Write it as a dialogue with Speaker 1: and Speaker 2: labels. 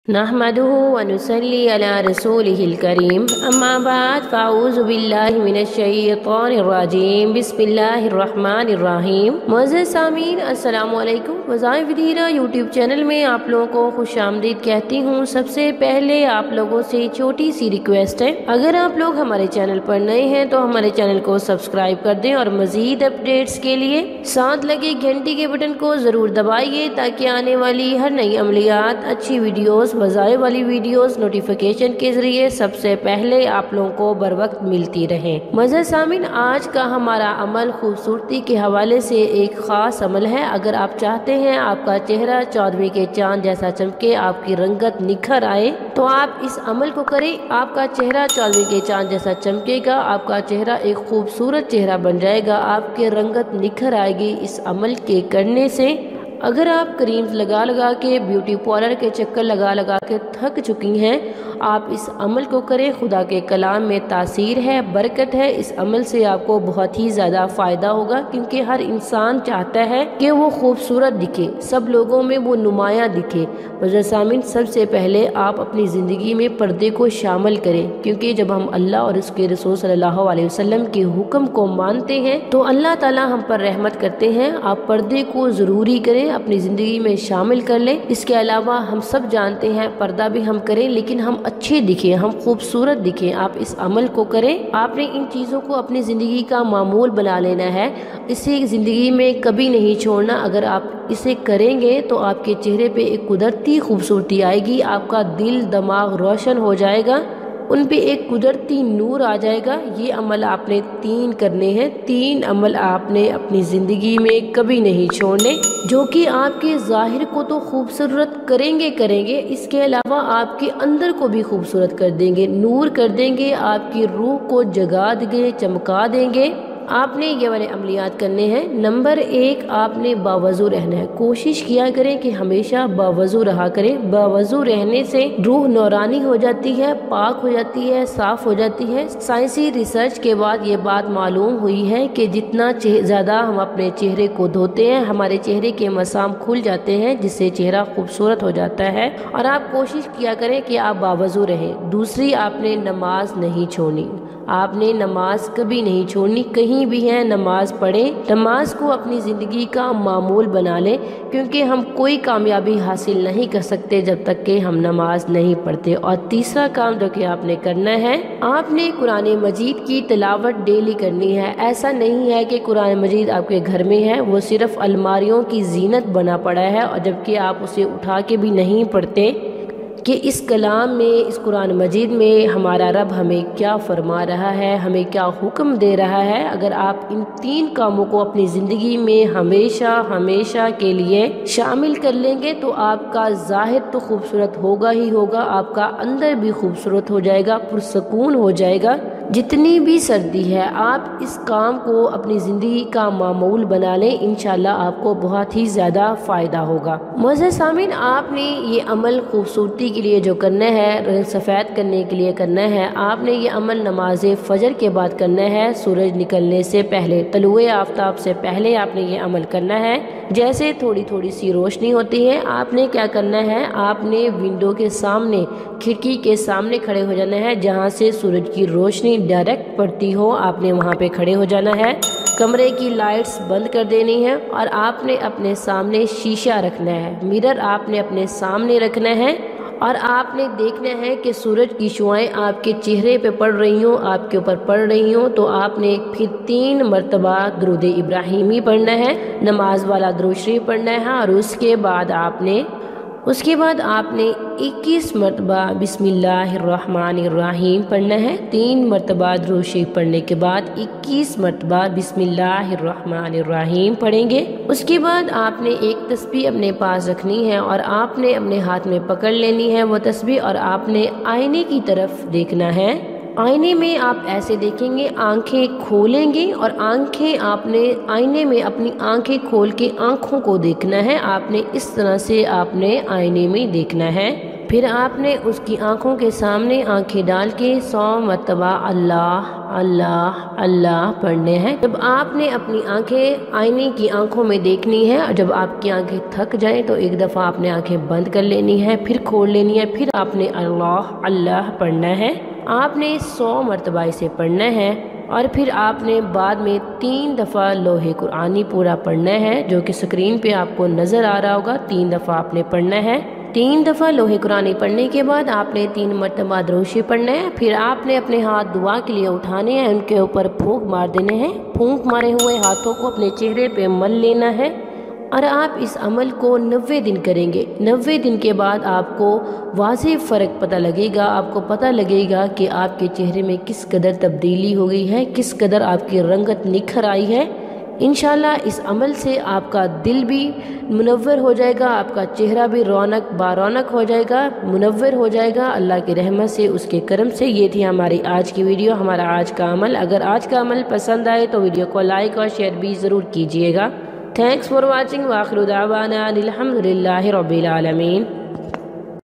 Speaker 1: नहमदुहु व नुसल्ली अला रसूलिहिल करीम अम्मा बाद फ़ाऊज़ु बिल्लाहि मिनश शैतानिर रजीम बिस्मिल्लाहिर रहमानिर रहीम। मुअज़्ज़िज़ सामीन अस्सलामु अलैकुम। वज़ाइफ़ विदीरा यूट्यूब चैनल में आप लोगों को खुशामदीद कहती हूँ। सबसे पहले आप लोगों से छोटी सी रिक्वेस्ट है, अगर आप लोग हमारे चैनल पर नए हैं तो हमारे चैनल को सब्सक्राइब कर दें और मज़ीद अपडेट्स के लिए साथ लगे घंटी के बटन को ज़रूर दबाइए ताकि आने वाली हर नई अमलियात, अच्छी वीडियोस, वज़ाइफ़ वाली वीडियोस नोटिफिकेशन के जरिए सबसे पहले आप लोगों को बर वक्त मिलती रहे। मज़े सामिन, आज का हमारा अमल खूबसूरती के हवाले से एक ख़ास अमल है। अगर आप चाहते हैं आपका चेहरा चौदहवीं के चांद जैसा चमके, आपकी रंगत निखर आए, तो आप इस अमल को करें। आपका चेहरा चौदहवीं के चांद जैसा चमकेगा, आपका चेहरा एक खूबसूरत चेहरा बन जाएगा, आपकी रंगत निखर आएगी इस अमल के करने से। अगर आप क्रीम्स लगा लगा के, ब्यूटी पार्लर के चक्कर लगा लगा के थक चुकी हैं, आप इस अमल को करें। खुदा के कलाम में तासीर है, बरकत है। इस अमल से आपको बहुत ही ज़्यादा फ़ायदा होगा, क्योंकि हर इंसान चाहता है कि वो खूबसूरत दिखे, सब लोगों में वो नुमायाँ दिखे। मुज़्ज़िज़, सबसे पहले आप अपनी ज़िंदगी में पर्दे को शामिल करें, क्योंकि जब हम अल्लाह और उसके रसूल सल्लल्लाहु अलैहि वसल्लम के हुक्म को मानते हैं तो अल्लाह ताला हम पर रहमत करते हैं। आप पर्दे को ज़रूरी करें, अपनी ज़िंदगी में शामिल कर लें। इसके अलावा हम सब जानते हैं पर्दा भी हम करें, लेकिन हम अच्छे दिखें, हम खूबसूरत दिखें। आप इस अमल को करें। आपने इन चीज़ों को अपनी ज़िंदगी का मामूल बना लेना है, इसे ज़िंदगी में कभी नहीं छोड़ना। अगर आप इसे करेंगे तो आपके चेहरे पे एक कुदरती खूबसूरती आएगी, आपका दिल दिमाग रोशन हो जाएगा, उन पे एक कुदरती नूर आ जाएगा। ये अमल आपने 3 करने हैं। 3 अमल आपने अपनी ज़िंदगी में कभी नहीं छोड़ने, जो कि आपके ज़ाहिर को तो खूबसूरत करेंगे, इसके अलावा आपके अंदर को भी खूबसूरत कर देंगे, नूर कर देंगे, आपकी रूह को जगा देंगे, चमका देंगे। आपने ये वाले अमलियात करने हैं। नंबर 1, आपने बावज़ू रहना है। कोशिश किया करें कि हमेशा बावज़ू रहा करें। बावज़ू रहने से रूह नौरानी हो जाती है, पाक हो जाती है, साफ हो जाती है। साइंसी रिसर्च के बाद ये बात मालूम हुई है कि जितना ज़्यादा हम अपने चेहरे को धोते हैं, हमारे चेहरे के मसाम खुल जाते हैं, जिससे चेहरा खूबसूरत हो जाता है। और आप कोशिश किया करें कि आप बावज़ू रहें। दूसरी, आपने नमाज नहीं छोड़नी। आपने नमाज कभी नहीं छोड़नी, कहीं भी है नमाज पढ़ें। नमाज को अपनी ज़िंदगी का मामूल बना लें, क्योंकि हम कोई कामयाबी हासिल नहीं कर सकते जब तक कि हम नमाज नहीं पढ़ते। और तीसरा काम जो कि आपने करना है, आपने कुरान मजीद की तिलावत डेली करनी है। ऐसा नहीं है कि कुरान मजीद आपके घर में है, वो सिर्फ अलमारियों की जीनत बना पड़ा है, और जबकि आप उसे उठा के भी नहीं पढ़ते कि इस कलाम में, इस कुरान मजीद में हमारा रब हमें क्या फरमा रहा है, हमें क्या हुक्म दे रहा है। अगर आप इन 3 कामों को अपनी ज़िंदगी में हमेशा के लिए शामिल कर लेंगे तो आपका ज़ाहिर तो खूबसूरत होगा ही होगा, आपका अंदर भी खूबसूरत हो जाएगा, पुरसकून हो जाएगा। जितनी भी सर्दी है, आप इस काम को अपनी ज़िंदगी का मामूल बना लें, इंशाल्लाह आपको बहुत ही ज़्यादा फ़ायदा होगा। मुअज़्ज़िज़ सामीन, आपने ये अमल खूबसूरती के लिए जो करना है, रंग सफ़ेद करने के लिए करना है, आपने ये अमल नमाज फ़जर के बाद करना है, सूरज निकलने से पहले, तलुए आफ्ताब से पहले आपने ये अमल करना है। जैसे थोड़ी थोड़ी सी रोशनी होती है, आपने क्या करना है, आपने विंडो के सामने, खिड़की के सामने खड़े हो जाना है, जहाँ से सूरज की रोशनी डायरेक्ट पड़ती हो, आपने वहाँ पे खड़े हो जाना है। कमरे की लाइट्स बंद कर देनी है, और आपने अपने सामने शीशा रखना है, मिरर आपने अपने सामने रखना है, और आपने देखना है कि सूरज की शुआएं आपके चेहरे पे पड़ रही हों, आपके ऊपर पड़ रही हों, तो आपने फिर 3 मरतबा दुरूद इब्राहिमी पढ़ना है, नमाज वाला दुरूद शरीफ पढ़ना है। और उसके बाद आपने 21 मरतबा बिस्मिल्लाहिर्रहमानिर्रहीम पढ़ना है। 3 मरतबा दुरूद शरीफ पढ़ने के बाद 21 मरतबा बिस्मिल्लाहिर्रहमानिर्रहीम पढ़ेंगे। उसके बाद आपने एक तस्बीह अपने पास रखनी है, और आपने अपने हाथ में पकड़ लेनी है वो तस्बीह, और आपने आईने की तरफ देखना है। आईने में आप ऐसे देखेंगे, आंखें खोलेंगे, और आपने आईने में अपनी आंखें खोल के आंखों को देखना है। आपने इस तरह से आपने आईने में देखना है। پھر آپ نے اس کی آنکھوں کے سامنے آنکھیں ڈال کے 100 مرتبہ اللہ اللہ اللہ پڑھنے ہیں۔ جب آپ نے اپنی آنکھیں آئینے کی آنکھوں میں دیکھنی ہے اور جب آپ کی آنکھیں تھک جائیں تو ایک دفعہ آپ نے آنکھیں بند کر لینی ہے، پھر کھول لینی ہے، پھر آپ نے اللہ اللہ پڑھنا ہے۔ آپ نے 100 مرتبہ اسے پڑھنا ہے اور پھر آپ نے بعد میں 3 دفعہ لوح قرآنی پورا پڑھنا ہے، جو کہ سکرین پہ آپ کو نظر آ رہا ہوگا۔ 3 دفعہ آپ نے پڑھنا ہے۔ 3 دفعہ لوح قرآنی پڑھنے کے بعد آپ نے 3 مرتبہ درود شریف پڑھنا ہے۔ پھر آپ نے اپنے ہاتھ دعا کے لیے اٹھانے ہیں، ان کے اوپر پھونک مار دینے ہیں۔ پھونک مارے ہوئے ہاتھوں کو اپنے چہرے پہ مل لینا ہے اور آپ اس عمل کو 90 دن کریں گے۔ 90 دن کے بعد آپ کو واضح فرق پتہ لگے گا، آپ کو پتہ لگے گا کہ آپ کے چہرے میں کس قدر تبدیلی ہو گئی ہے، کس قدر آپ کی رنگت نکھر آئی ہے۔ انشاءاللہ اس عمل سے آپ کا دل بھی منور ہو جائے گا، آپ کا چہرہ بھی رونق ہو جائے گا، منور ہو جائے گا اللہ کی رحمت سے، اس کے کرم سے۔ یہ تھی ہماری آج کی ویڈیو، ہمارا آج کا عمل۔ اگر آج کا عمل پسند آئے تو ویڈیو کو لائک اور شیئر بھی ضرور کیجیے گا۔ تھینکس فار واچنگ، وآخر دعوانا الحمدللہ رب العالمین۔